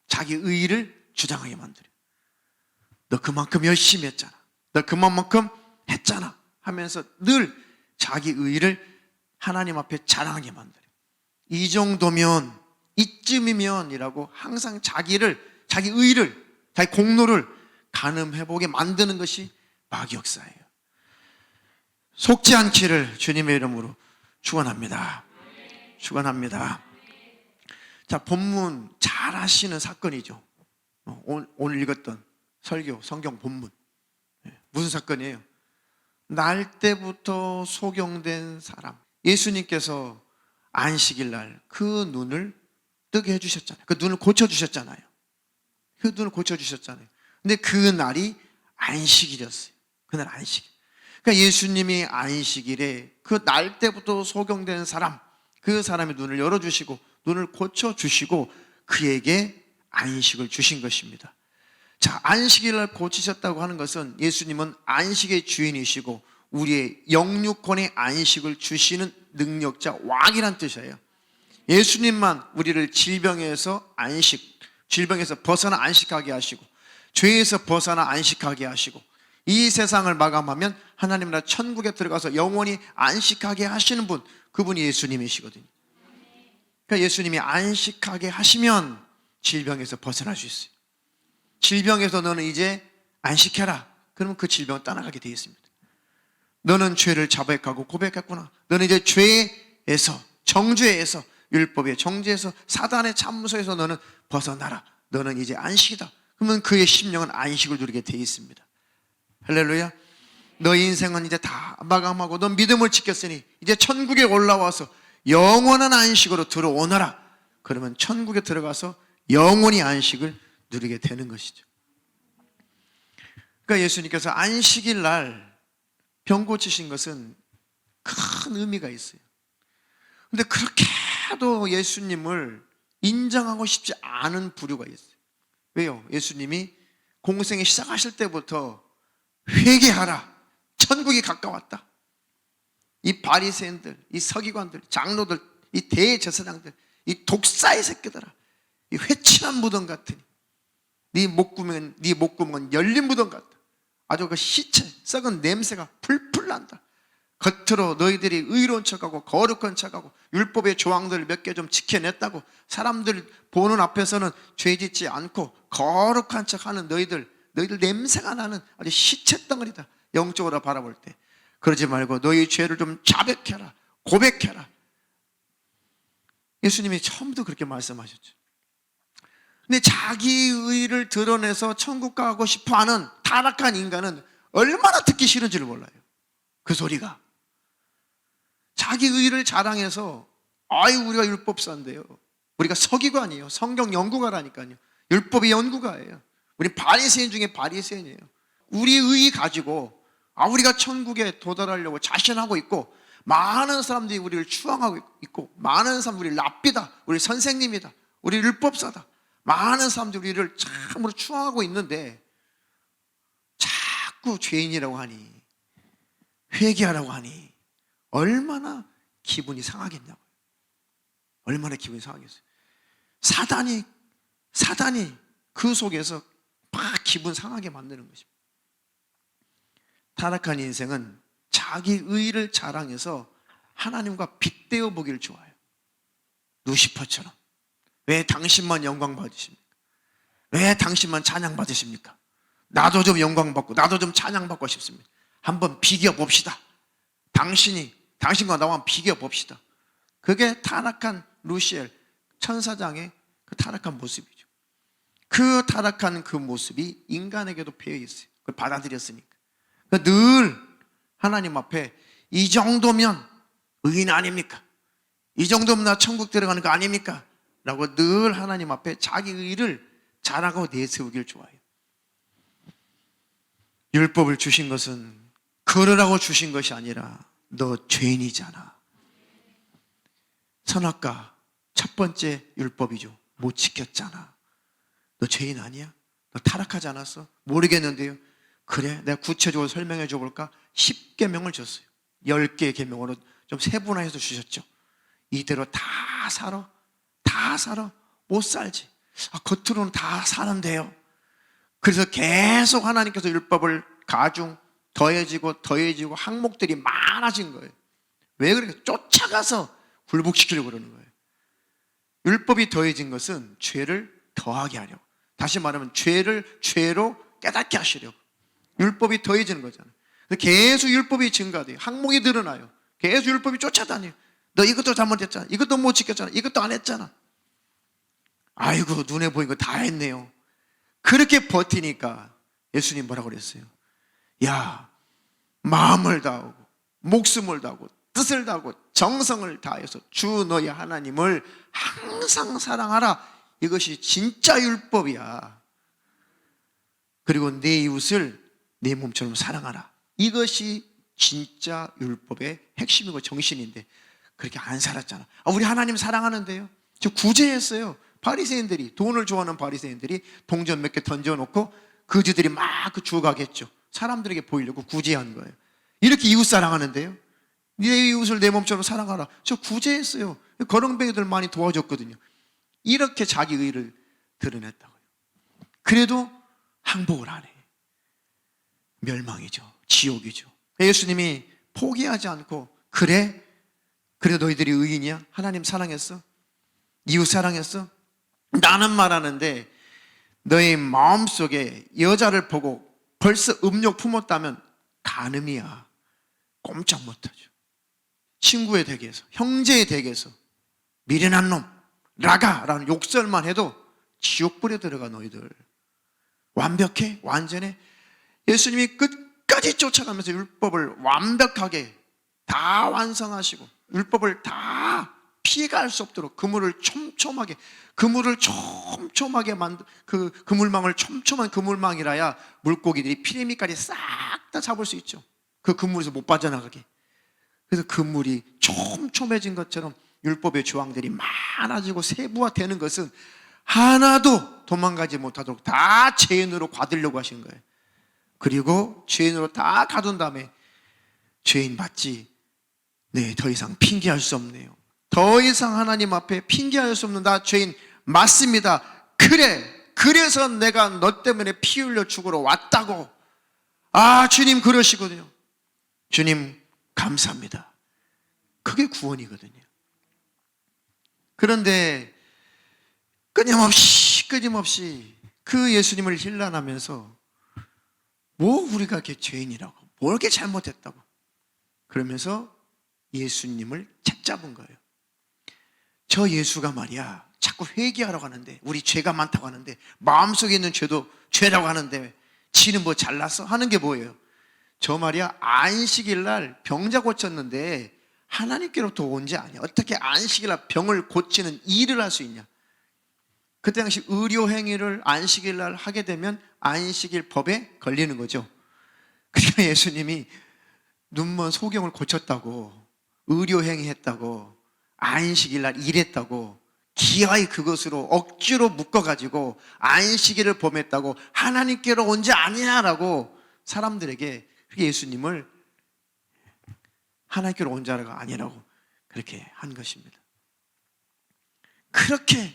자기 의의를 주장하게 만들어요. 너 그만큼 열심히 했잖아, 너 그만큼 했잖아 하면서 늘 자기 의의를 하나님 앞에 자랑하게 만들어요. 이 정도면, 이쯤이면 이라고 항상 자기 의의를, 자기 공로를 가늠해보게 만드는 것이 마귀 역사예요. 속지 않기를 주님의 이름으로 축원합니다. 축원합니다. 자, 본문 잘 아시는 사건이죠. 오늘 읽었던 설교, 성경 본문. 무슨 사건이에요? 날 때부터 소경된 사람. 예수님께서 안식일 날 그 눈을 뜨게 해주셨잖아요. 그 눈을 고쳐주셨잖아요. 근데 그 날이 안식일이었어요. 그날 안식일. 그러니까 예수님이 안식일에 그 날 때부터 소경된 사람, 그 사람의 눈을 열어주시고 눈을 고쳐주시고 그에게 안식을 주신 것입니다. 자, 안식일을 고치셨다고 하는 것은 예수님은 안식의 주인이시고 우리의 영육권의 안식을 주시는 능력자, 왕이란 뜻이에요. 예수님만 우리를 질병에서 벗어나 안식하게 하시고 죄에서 벗어나 안식하게 하시고 이 세상을 마감하면 하나님 나라 천국에 들어가서 영원히 안식하게 하시는 분, 그분이 예수님이시거든요. 그러니까 예수님이 안식하게 하시면 질병에서 벗어날 수 있어요. 질병에서 너는 이제 안식해라. 그러면 그 질병은 떠나가게 되어 있습니다. 너는 죄를 자백하고 고백했구나. 너는 이제 죄에서, 정죄에서, 율법의 정죄에서, 사단의 참소에서 너는 벗어나라. 너는 이제 안식이다. 그러면 그의 심령은 안식을 누리게 되어 있습니다. 할렐루야. 너의 인생은 이제 다 마감하고 넌 믿음을 지켰으니 이제 천국에 올라와서 영원한 안식으로 들어오너라. 그러면 천국에 들어가서 영원히 안식을 누리게 되는 것이죠. 그러니까 예수님께서 안식일 날 병 고치신 것은 큰 의미가 있어요. 근데 그렇게도 예수님을 인정하고 싶지 않은 부류가 있어요. 왜요? 예수님이 공생에 시작하실 때부터 회개하라, 천국이 가까웠다. 이 바리새인들, 이 서기관들, 장로들, 이 대제사장들, 이 독사의 새끼들아, 이 회칠한 무덤 같으니 네 목구멍은 열린 무덤 같다. 아주 그 시체, 썩은 냄새가 풀풀 난다. 겉으로 너희들이 의로운 척하고 거룩한 척하고 율법의 조항들을 몇 개 좀 지켜냈다고 사람들 보는 앞에서는 죄짓지 않고 거룩한 척하는 너희들 냄새가 나는 아주 시체 덩어리다. 영적으로 바라볼 때 그러지 말고 너희 죄를 좀 자백해라, 고백해라. 예수님이 처음부터 그렇게 말씀하셨죠. 근데 자기 의를 드러내서 천국 가고 싶어하는 타락한 인간은 얼마나 듣기 싫은지를 몰라요. 그 소리가 자기 의를 자랑해서 우리가 율법사인데요, 우리가 서기관이에요, 성경 연구가라니까요, 율법의 연구가예요, 우리 바리새인 중에 바리새인이에요. 우리 의 가지고 우리가 천국에 도달하려고 자신하고 있고 많은 사람들이 우리를 추앙하고 있고, 많은 사람들이 우리를 랍비다, 우리 선생님이다, 우리 율법사다, 많은 사람들이 우리를 참으로 추앙하고 있는데 자꾸 죄인이라고 하니, 회개하라고 하니 얼마나 기분이 상하겠냐고요. 얼마나 기분이 상하겠어요. 사단이 그 속에서 막 기분 상하게 만드는 것입니다. 타락한 인생은 자기 의를 자랑해서 하나님과 빗대어 보기를 좋아해요. 루시퍼처럼. 왜 당신만 영광 받으십니까? 왜 당신만 찬양 받으십니까? 나도 좀 영광 받고 나도 좀 찬양 받고 싶습니다. 한번 비교 봅시다. 당신과 나와 한번 비교 봅시다. 그게 타락한 루시엘 천사장의 그 타락한 모습이죠. 그 타락한 그 모습이 인간에게도 배어 있어요. 그걸 받아들였으니까. 늘 하나님 앞에 이 정도면 의인 아닙니까? 이 정도면 나 천국 들어가는 거 아닙니까? 라고 늘 하나님 앞에 자기 의를 자랑하고 내세우길 좋아해요. 율법을 주신 것은 걸으라고 주신 것이 아니라 너 죄인이잖아. 선악과 첫 번째 율법이죠. 못 지켰잖아. 너 죄인 아니야? 너 타락하지 않았어? 모르겠는데요. 그래, 내가 구체적으로 설명해 줘 볼까? 10계명을 줬어요. 10개의 계명으로 좀 세분화해서 주셨죠. 이대로 다 살아? 못 살지. 겉으로는 다 사는데요. 그래서 계속 하나님께서 율법을 더해지고 항목들이 많아진 거예요. 왜 그렇게 쫓아가서 굴복시키려고 그러는 거예요. 율법이 더해진 것은 죄를 더하게 하려고, 다시 말하면 죄를 죄로 깨닫게 하시려고 율법이 더해지는 거잖아요. 계속 율법이 증가돼요. 항목이 늘어나요. 계속 율법이 쫓아다녀요. 너 이것도 잘못했잖아, 이것도 못 지켰잖아, 이것도 안 했잖아. 아이고, 눈에 보이는 거 다 했네요. 그렇게 버티니까 예수님 뭐라고 그랬어요? 야, 마음을 다하고 목숨을 다하고 뜻을 다하고 정성을 다해서 주 너희 하나님을 항상 사랑하라. 이것이 진짜 율법이야. 그리고 내 이웃을 내 몸처럼 사랑하라. 이것이 진짜 율법의 핵심이고 정신인데 그렇게 안 살았잖아. 우리 하나님 사랑하는데요. 저 구제했어요. 바리새인들이, 돈을 좋아하는 바리새인들이 동전 몇 개 던져놓고 거지들이 막 주워가겠죠. 사람들에게 보이려고 구제한 거예요. 이렇게 이웃 사랑하는데요. 네 이웃을 내 몸처럼 사랑하라. 저 구제했어요. 거렁뱅이들 많이 도와줬거든요. 이렇게 자기 의를 드러냈다고요. 그래도 항복을 안 해. 멸망이죠. 지옥이죠. 예수님이 포기하지 않고, 그래 너희들이 의인이야? 하나님 사랑했어? 이웃 사랑했어? 나는 말하는데 너희 마음속에 여자를 보고 벌써 음욕 품었다면 간음이야. 꼼짝 못하죠. 친구의 댁에서, 형제의 댁에서 미련한 놈, 라가라는 욕설만 해도 지옥불에 들어가. 너희들 완벽해? 완전해? 예수님이 끝까지 쫓아가면서 율법을 완벽하게 다 완성하시고 율법을 다 피해갈 수 없도록 그물을 촘촘하게 만든 그 그물망을 촘촘한 그물망이라야 물고기들이 피레미까지 싹 다 잡을 수 있죠. 그 그물에서 못 빠져나가게. 그래서 그물이 촘촘해진 것처럼 율법의 조항들이 많아지고 세부화되는 것은 하나도 도망가지 못하도록 다 죄인으로 가두려고 하신 거예요. 그리고 죄인으로 다 가둔 다음에 죄인 맞지? 네, 더 이상 핑계할 수 없네요. 더 이상 하나님 앞에 핑계할 수 없는 나 죄인 맞습니다. 그래서 내가 너 때문에 피 흘려 죽으러 왔다고. 주님 그러시거든요. 주님 감사합니다. 그게 구원이거든요. 그런데 끊임없이 그 예수님을 힐난하면서 뭐 우리가 이렇게 죄인이라고, 뭘 이렇게 잘못했다고 그러면서 예수님을 책잡은 거예요. 저 예수가 말이야 자꾸 회개하라고 하는데, 우리 죄가 많다고 하는데, 마음속에 있는 죄도 죄라고 하는데 지는 뭐 잘났어? 하는 게 뭐예요? 저 말이야 안식일 날 병자 고쳤는데 하나님께로부터 온 지 아니야. 어떻게 안식일 날 병을 고치는 일을 할 수 있냐? 그때 당시 의료 행위를 안식일 날 하게 되면 안식일 법에 걸리는 거죠. 그러니까 예수님이 눈먼 소경을 고쳤다고 의료행위 했다고, 안식일 날 일했다고, 기어이 그것으로 억지로 묶어가지고 안식일을 범했다고 하나님께로 온 자 아니냐라고 사람들에게 예수님을 하나님께로 온 자가 아니라고 그렇게 한 것입니다. 그렇게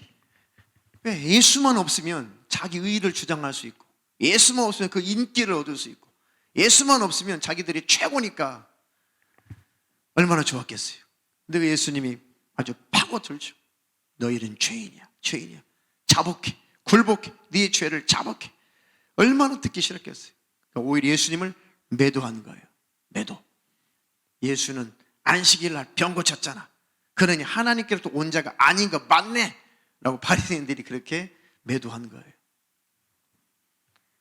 왜 예수만 없으면 자기 의의를 주장할 수 있고, 예수만 없으면 그 인기를 얻을 수 있고, 예수만 없으면 자기들이 최고니까 얼마나 좋았겠어요. 근데 그 예수님이 아주 파고들죠. 너희는 죄인이야, 죄인이야. 자복해, 굴복해, 네 죄를 자복해. 얼마나 듣기 싫었겠어요. 그러니까 오히려 예수님을 매도한 거예요. 매도. 예수는 안식일 날 병 고쳤잖아. 그러니 하나님께로부터 온 자가 아닌 거 맞네 라고 바리새인들이 그렇게 매도한 거예요.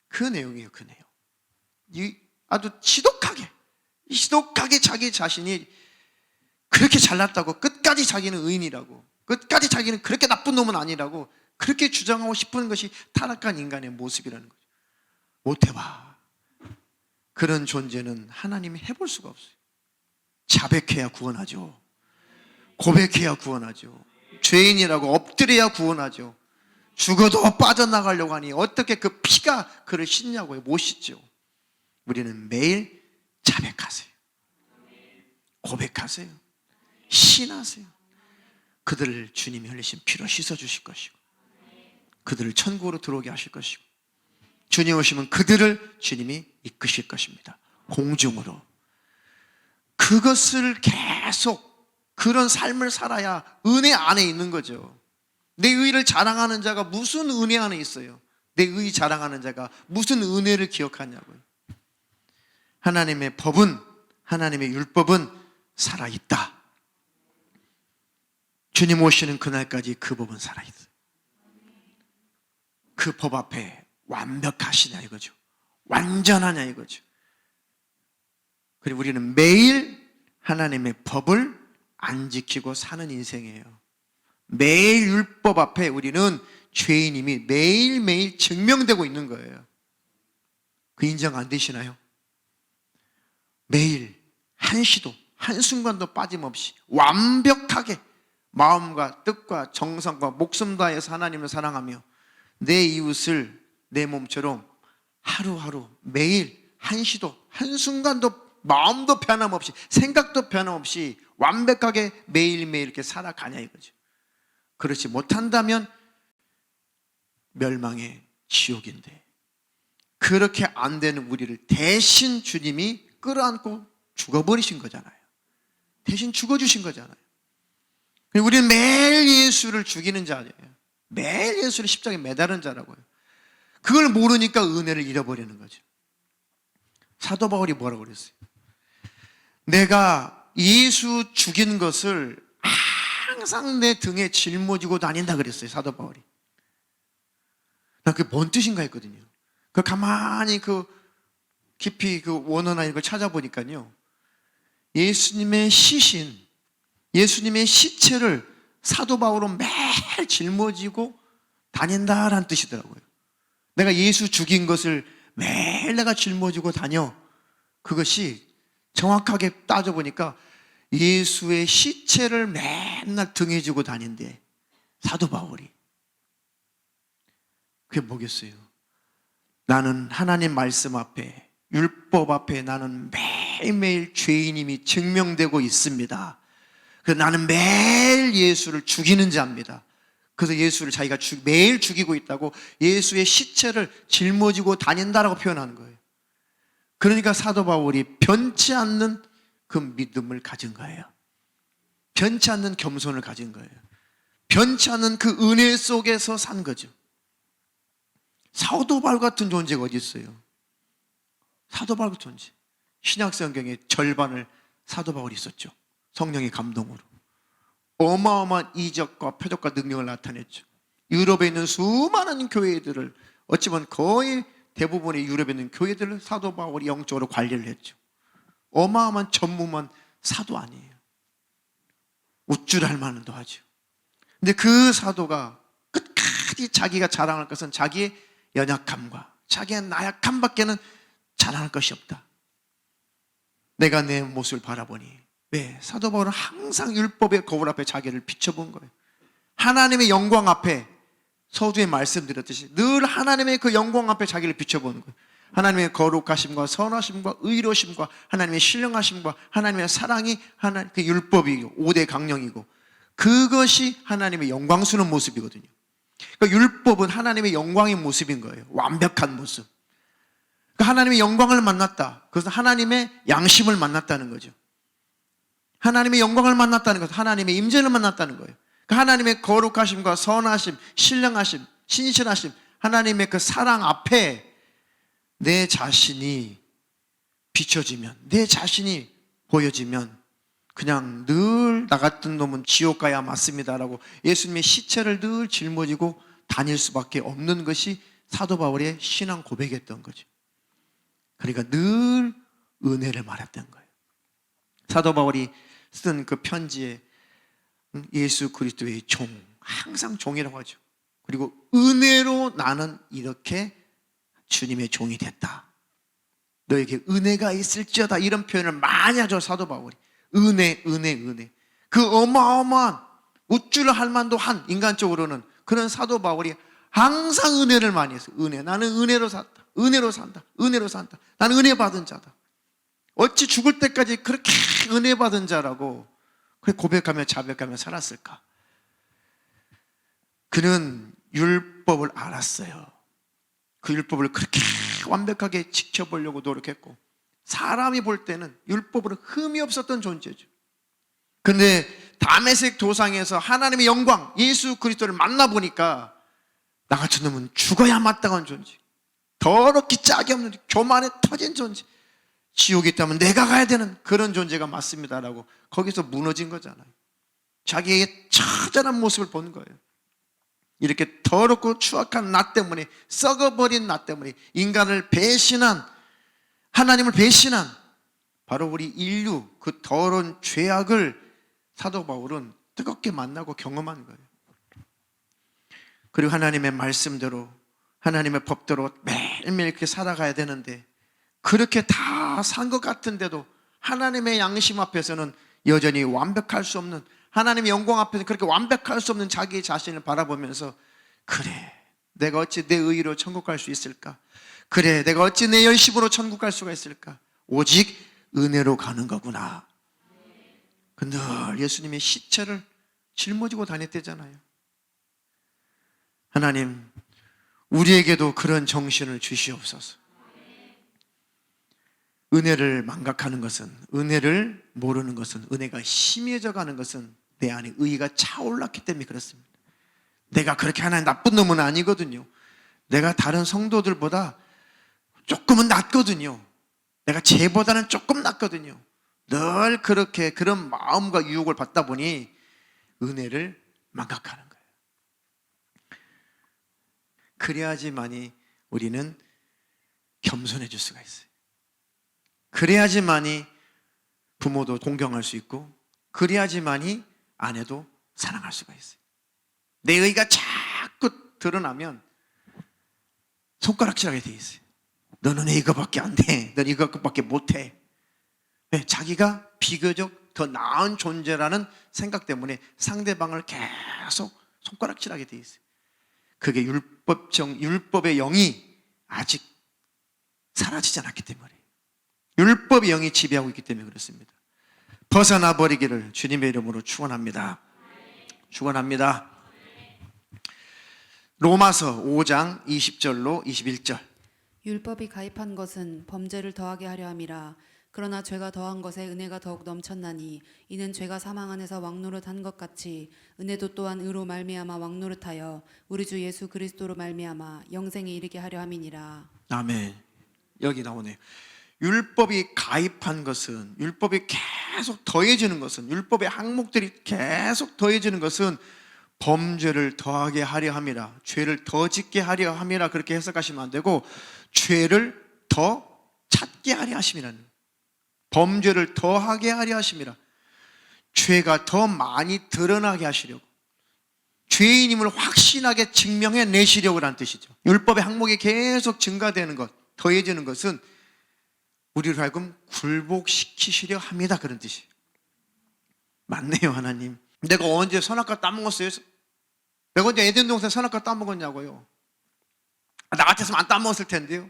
그 내용이에요. 그 내용. 아주 지독하게 자기 자신이 그렇게 잘났다고, 끝까지 자기는 의인이라고, 끝까지 자기는 그렇게 나쁜 놈은 아니라고 그렇게 주장하고 싶은 것이 타락한 인간의 모습이라는 거죠. 못 해봐. 그런 존재는 하나님이 해볼 수가 없어요. 자백해야 구원하죠. 고백해야 구원하죠. 죄인이라고 엎드려야 구원하죠. 죽어도 빠져나가려고 하니 어떻게 그 피가 그를 씻냐고요. 못 씻죠. 우리는 매일 자백하세요. 고백하세요. 신하세요. 그들을 주님이 흘리신 피로 씻어주실 것이고, 그들을 천국으로 들어오게 하실 것이고, 주님 오시면 그들을 주님이 이끄실 것입니다. 공중으로. 그것을 계속 그런 삶을 살아야 은혜 안에 있는 거죠. 내 의를 자랑하는 자가 무슨 은혜 안에 있어요? 내 의 자랑하는 자가 무슨 은혜를 기억하냐고요. 하나님의 법은, 하나님의 율법은 살아있다. 주님 오시는 그날까지 그 법은 살아있어요. 그 법 앞에 완벽하시냐 이거죠. 완전하냐 이거죠. 그리고 우리는 매일 하나님의 법을 안 지키고 사는 인생이에요. 매일 율법 앞에 우리는 죄인임이 매일매일 증명되고 있는 거예요. 그 인정 안 되시나요? 매일 한시도 한순간도 빠짐없이 완벽하게 마음과 뜻과 정성과 목숨 다해서 하나님을 사랑하며 내 이웃을 내 몸처럼 하루하루 매일 한시도 한순간도 마음도 변함없이 생각도 변함없이 완벽하게 매일매일 이렇게 살아가냐 이거죠. 그렇지 못한다면 멸망의 지옥인데, 그렇게 안 되는 우리를 대신 주님이 끌어안고 죽어버리신 거잖아요. 대신 죽어주신 거잖아요. 우리는 매일 예수를 죽이는 자예요. 매일 예수를 십자가에 매다른 자라고요. 그걸 모르니까 은혜를 잃어버리는 거죠. 사도 바울이 뭐라고 그랬어요? 내가 예수 죽인 것을 항상 내 등에 짊어지고 다닌다 그랬어요. 사도 바울이. 나 그게 뭔 뜻인가 했거든요. 그 가만히 깊이 원어나 이걸 찾아보니까요, 예수님의 시신, 예수님의 시체를 사도 바울은 매일 짊어지고 다닌다라는 뜻이더라고요. 내가 예수 죽인 것을 매일 내가 짊어지고 다녀. 그것이 정확하게 따져보니까 예수의 시체를 맨날 등에 지고 다닌대, 사도 바울이. 그게 뭐겠어요? 나는 하나님 말씀 앞에, 율법 앞에 나는 매일매일 죄인임이 증명되고 있습니다. 그래서 나는 매일 예수를 죽이는 자입니다. 그래서 예수를 자기가 매일 죽이고 있다고 예수의 시체를 짊어지고 다닌다라고 표현하는 거예요. 그러니까 사도 바울이 변치 않는 그 믿음을 가진 거예요. 변치 않는 겸손을 가진 거예요. 변치 않는 그 은혜 속에서 산 거죠. 사도 바울 같은 존재가 어디 있어요? 사도 바울 같은 존재. 신약 성경의 절반을 사도 바울이 있었죠. 성령의 감동으로 어마어마한 이적과 표적과 능력을 나타냈죠. 유럽에 있는 수많은 교회들을, 어찌 보면 거의 대부분의 유럽에 있는 교회들을 사도 바울이 영적으로 관리를 했죠. 어마어마한 전무만 사도 아니에요. 우쭐할 만도 하죠. 근데 그 사도가 끝까지 자기가 자랑할 것은 자기의 연약함과 자기의 나약함밖에는 자랑할 것이 없다. 내가 내 모습을 바라보니 왜? 사도 바울은 항상 율법의 거울 앞에 자기를 비춰본 거예요. 하나님의 영광 앞에, 서두에 말씀드렸듯이 늘 하나님의 그 영광 앞에 자기를 비춰보는 거예요. 하나님의 거룩하심과 선하심과 의로심과 하나님의 신령하심과 하나님의 사랑이 하나님 그 율법이고 5대 강령이고, 그것이 하나님의 영광스러운 모습이거든요. 그러니까 율법은 하나님의 영광의 모습인 거예요. 완벽한 모습. 그러니까 하나님의 영광을 만났다. 그것은 하나님의 양심을 만났다는 거죠. 하나님의 영광을 만났다는 것은 하나님의 임재를 만났다는 거예요. 그러니까 하나님의 거룩하심과 선하심, 신령하심, 신실하심, 하나님의 그 사랑 앞에 내 자신이 비춰지면, 내 자신이 보여지면 그냥 늘 나 같은 놈은 지옥 가야 맞습니다라고 예수님의 시체를 늘 짊어지고 다닐 수밖에 없는 것이 사도 바울의 신앙 고백이었던 거죠. 그러니까 늘 은혜를 말했던 거예요. 사도 바울이 쓴 그 편지에 예수 그리스도의 종, 항상 종이라고 하죠. 그리고 은혜로 나는 이렇게 주님의 종이 됐다. 너에게 은혜가 있을지어다, 이런 표현을 많이 하죠, 사도 바울이. 은혜, 은혜, 은혜. 그 어마어마한 우쭐 할 만도 한, 인간적으로는 그런 사도 바울이 항상 은혜를 많이 했어요. 은혜. 나는 은혜로 산다. 은혜로 산다. 은혜로 산다. 나는 은혜 받은 자다. 어찌 죽을 때까지 그렇게 은혜 받은 자라고 그렇게 고백하며 자백하며 살았을까? 그는 율법을 알았어요. 그 율법을 그렇게 완벽하게 지켜보려고 노력했고, 사람이 볼 때는 율법으로 흠이 없었던 존재죠. 그런데 다메섹 도상에서 하나님의 영광, 예수 그리스도를 만나보니까 나 같은 놈은 죽어야 마땅한 존재, 더럽기 짝이 없는 교만에 터진 존재, 지옥에 있다면 내가 가야 되는 그런 존재가 맞습니다라고 거기서 무너진 거잖아요. 자기에게 처절한 모습을 본 거예요. 이렇게 더럽고 추악한 나 때문에, 썩어버린 나 때문에, 인간을 배신한, 하나님을 배신한 바로 우리 인류, 그 더러운 죄악을 사도 바울은 뜨겁게 만나고 경험한 거예요. 그리고 하나님의 말씀대로, 하나님의 법대로 매일매일 그렇게 살아가야 되는데, 그렇게 다 산 것 같은데도 하나님의 양심 앞에서는 여전히 완벽할 수 없는, 하나님의 영광 앞에서 그렇게 완벽할 수 없는 자기 자신을 바라보면서, 그래, 내가 어찌 내 의로 천국 갈 수 있을까? 그래, 내가 어찌 내 열심으로 천국 갈 수가 있을까? 오직 은혜로 가는 거구나. 늘 예수님의 시체를 짊어지고 다녔대잖아요. 하나님, 우리에게도 그런 정신을 주시옵소서. 은혜를 망각하는 것은, 은혜를 모르는 것은, 은혜가 희미해져 가는 것은 내 안에 의의가 차올랐기 때문에 그렇습니다. 내가 그렇게 하나님 나쁜 놈은 아니거든요. 내가 다른 성도들보다 조금은 낫거든요. 내가 쟤보다는 조금 낫거든요. 늘 그렇게 그런 마음과 유혹을 받다 보니 은혜를 망각하는 거예요. 그래야지만이 우리는 겸손해질 수가 있어요. 그래야지만이 부모도 공경할 수 있고, 그래야지만이 아내도 사랑할 수가 있어요. 내 의가 자꾸 드러나면 손가락질하게 돼 있어요. 너는 이거밖에 안 돼. 너는 이거밖에 못해. 자기가 비교적 더 나은 존재라는 생각 때문에 상대방을 계속 손가락질하게 돼 있어요. 그게 율법의 영이 아직 사라지지 않았기 때문에, 율법의 영이 지배하고 있기 때문에 그렇습니다. 벗어나 버리기를 주님의 이름으로 축원합니다. 축원합니다. 로마서 5장 20절로 21절. 율법이 가입한 것은 범죄를 더하게 하려 함이라. 그러나 죄가 더한 것에 은혜가 더욱 넘쳤나니, 이는 죄가 사망 안에서 왕노릇한 것 같이 은혜도 또한 의로 말미암아 왕노릇하여 우리 주 예수 그리스도로 말미암아 영생에 이르게 하려 함이니라. 아멘. 여기 나오네요. 율법이 가입한 것은, 율법이 계속 더해지는 것은, 율법의 항목들이 계속 더해지는 것은 범죄를 더하게 하려 함이라, 죄를 더 짓게 하려 함이라, 그렇게 해석하시면 안 되고 죄를 더 찾게 하려 하심이라는, 범죄를 더하게 하려 하심이라, 죄가 더 많이 드러나게 하시려고, 죄인임을 확신하게 증명해 내시려고 하는 뜻이죠. 율법의 항목이 계속 증가되는 것, 더해지는 것은 우리를 하여금 굴복시키시려 합니다, 그런 뜻이에요. 맞네요, 하나님. 내가 언제 선악과 따먹었어요? 내가 언제 에덴 동산 선악과 따먹었냐고요? 나 같았으면 안 따먹었을 텐데요.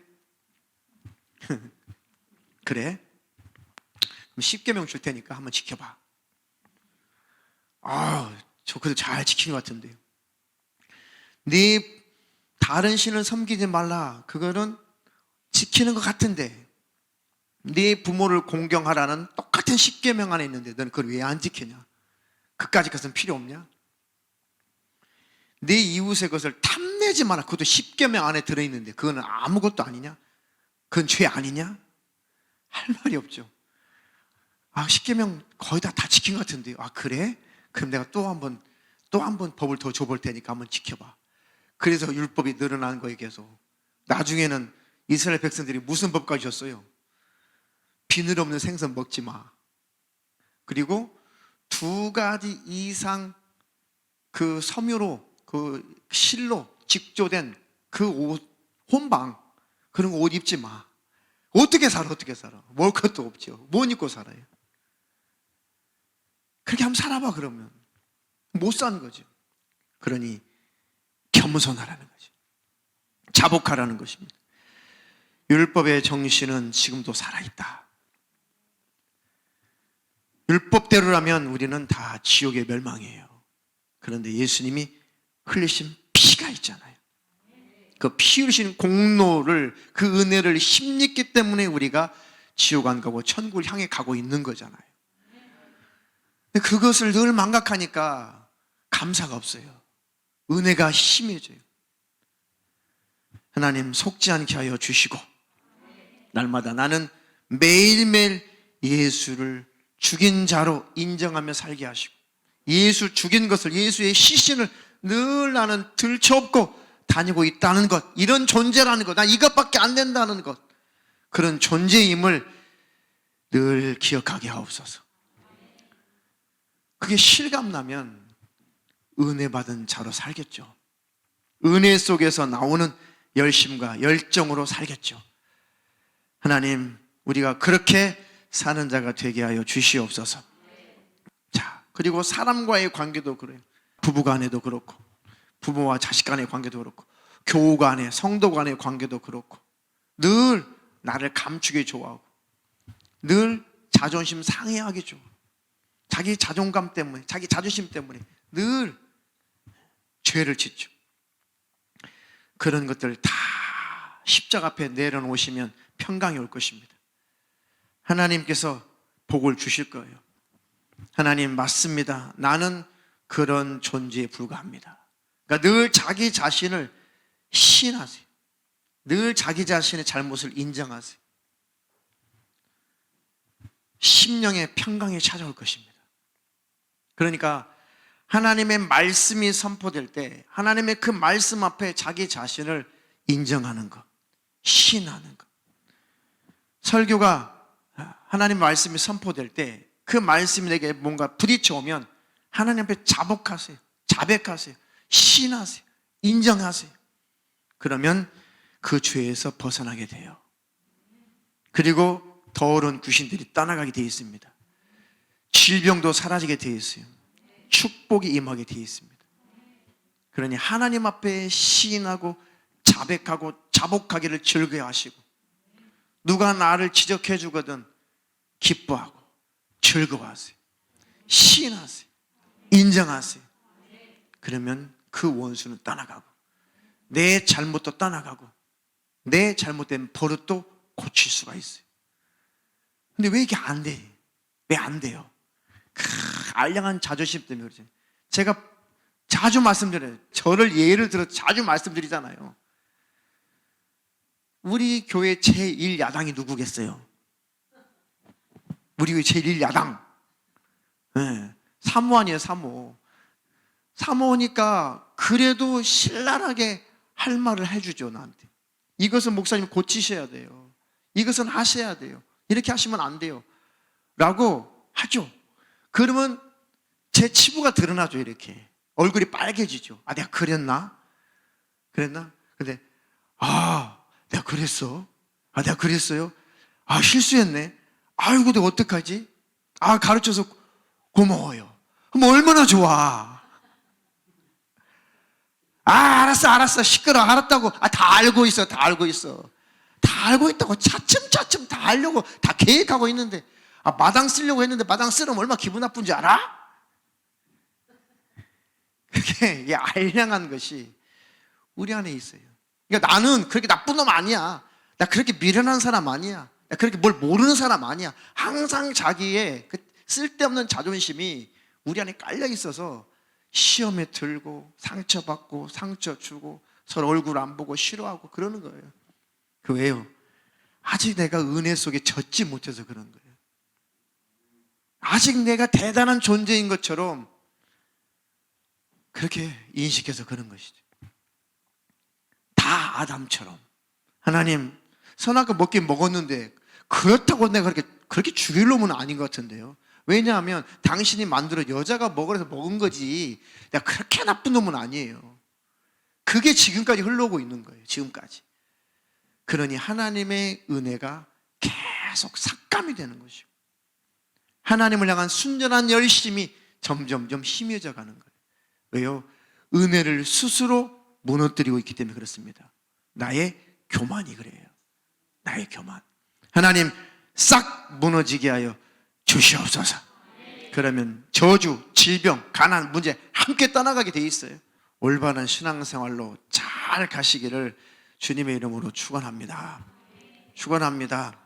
그래? 그럼 10계명 줄 테니까 한번 지켜봐. 저 그래도 잘 지킨 것 같은데요. 네 다른 신을 섬기지 말라. 그거는 지키는 것 같은데 네 부모를 공경하라는 똑같은 10계명 안에 있는데 너는 그걸 왜 안 지키냐? 그까짓 것은 필요 없냐? 네 이웃의 것을 탐내지 마라. 그것도 10계명 안에 들어있는데 그거는 아무것도 아니냐? 그건 죄 아니냐? 할 말이 없죠. 10계명 거의 다 지킨 것 같은데요. 그래? 그럼 내가 또 한 번 법을 더 줘볼 테니까 한번 지켜봐. 그래서 율법이 늘어난 거예요, 계속. 나중에는 이스라엘 백성들이 무슨 법까지 줬어요? 비늘 없는 생선 먹지 마. 그리고 2가지 이상 그 섬유로, 그 실로 직조된 그 옷, 혼방, 그런 거 옷 입지 마. 어떻게 살아? 먹을 것도 없죠. 못 입고 살아요. 그렇게 한번 살아봐, 그러면. 못 사는 거죠. 그러니 겸손하라는 거죠. 자복하라는 것입니다. 율법의 정신은 지금도 살아있다. 율법대로라면 우리는 다 지옥의 멸망이에요. 그런데 예수님이 흘리신 피가 있잖아요. 그 피 흘리신 공로를, 그 은혜를 힘입기 때문에 우리가 지옥 안 가고 천국을 향해 가고 있는 거잖아요. 근데 그것을 늘 망각하니까 감사가 없어요. 은혜가 심해져요. 하나님 속지 않게 하여 주시고 날마다 나는 매일매일 예수를 죽인 자로 인정하며 살게 하시고 예수 죽인 것을, 예수의 시신을 늘 나는 들쳐업고 다니고 있다는 것, 이런 존재라는 것, 난 이것밖에 안 된다는 것, 그런 존재임을 늘 기억하게 하옵소서. 그게 실감나면 은혜 받은 자로 살겠죠. 은혜 속에서 나오는 열심과 열정으로 살겠죠. 하나님, 우리가 그렇게 사는 자가 되게 하여 주시옵소서. 자, 그리고 사람과의 관계도 그래요. 부부 간에도 그렇고, 부모와 자식 간의 관계도 그렇고, 교우 간의, 성도 간의 관계도 그렇고, 늘 나를 감추게 좋아하고, 늘 자존심 상해하게 좋아. 자기 자존감 때문에, 자기 자존심 때문에 늘 죄를 짓죠. 그런 것들 다 십자가 앞에 내려놓으시면 평강이 올 것입니다. 하나님께서 복을 주실 거예요. 하나님, 맞습니다. 나는 그런 존재에 불과합니다. 그러니까 늘 자기 자신을 시인하세요. 늘 자기 자신의 잘못을 인정하세요. 심령의 평강이 찾아올 것입니다. 그러니까 하나님의 말씀이 선포될 때 하나님의 그 말씀 앞에 자기 자신을 인정하는 것, 시인하는 것. 설교가 하나님 말씀이 선포될 때 그 말씀이 내게 뭔가 부딪혀 오면 하나님 앞에 자복하세요. 자백하세요. 시인하세요. 인정하세요. 그러면 그 죄에서 벗어나게 돼요. 그리고 더러운 귀신들이 떠나가게 되어 있습니다. 질병도 사라지게 되어 있어요. 축복이 임하게 되어 있습니다. 그러니 하나님 앞에 시인하고 자백하고 자복하기를 즐거워하시고, 누가 나를 지적해 주거든 기뻐하고 즐거워하세요. 시인하세요. 인정하세요. 그러면 그 원수는 떠나가고 내 잘못도 떠나가고 내 잘못된 버릇도 고칠 수가 있어요. 근데 왜 이게 안 돼? 왜 안 돼요? 알량한 자존심 때문에 그러죠. 제가 자주 말씀드려요. 저를 예를 들어 자주 말씀드리잖아요. 우리 교회 제1야당이 누구겠어요? 우리 교회 제1야당. 네. 사모 아니에요, 사모. 사모니까 그래도 신랄하게 할 말을 해주죠, 나한테. 이것은 목사님 고치셔야 돼요. 이것은 하셔야 돼요. 이렇게 하시면 안 돼요. 라고 하죠. 그러면 제 치부가 드러나죠, 이렇게. 얼굴이 빨개지죠. 내가 그랬나? 근데, 내가 그랬어? 내가 그랬어요? 실수했네? 아이고, 내가 어떡하지? 가르쳐서 고마워요. 그럼 얼마나 좋아. 알았어. 시끄러. 알았다고. 다 알고 있어. 다 알고 있다고. 차츰 다 알려고 다 계획하고 있는데, 마당 쓰려고 했는데 마당 쓰려면 얼마나 기분 나쁜지 알아? 그게 이 알량한 것이 우리 안에 있어요. 그러니까 나는 그렇게 나쁜 놈 아니야. 나 그렇게 미련한 사람 아니야. 나 그렇게 뭘 모르는 사람 아니야. 항상 자기의 그 쓸데없는 자존심이 우리 안에 깔려 있어서 시험에 들고 상처받고 상처 주고 서로 얼굴 안 보고 싫어하고 그러는 거예요. 그 왜요? 아직 내가 은혜 속에 젖지 못해서 그런 거예요. 아직 내가 대단한 존재인 것처럼 그렇게 인식해서 그런 것이죠. 다 아담처럼 하나님 선악과 먹긴 먹었는데 그렇다고 내가 그렇게 죽일 놈은 아닌 것 같은데요. 왜냐하면 당신이 만들어 여자가 먹으라서 먹은 거지 내가 그렇게 나쁜 놈은 아니에요. 그게 지금까지 흘러오고 있는 거예요. 지금까지. 그러니 하나님의 은혜가 계속 삭감이 되는 것이고 하나님을 향한 순전한 열심이 점점점 희미해져 가는 거예요. 왜요? 은혜를 스스로 무너뜨리고 있기 때문에 그렇습니다. 나의 교만이 그래요. 나의 교만. 하나님 싹 무너지게 하여 주시옵소서. 그러면 저주, 질병, 가난, 문제 함께 떠나가게 돼 있어요. 올바른 신앙생활로 잘 가시기를 주님의 이름으로 축원합니다. 축원합니다.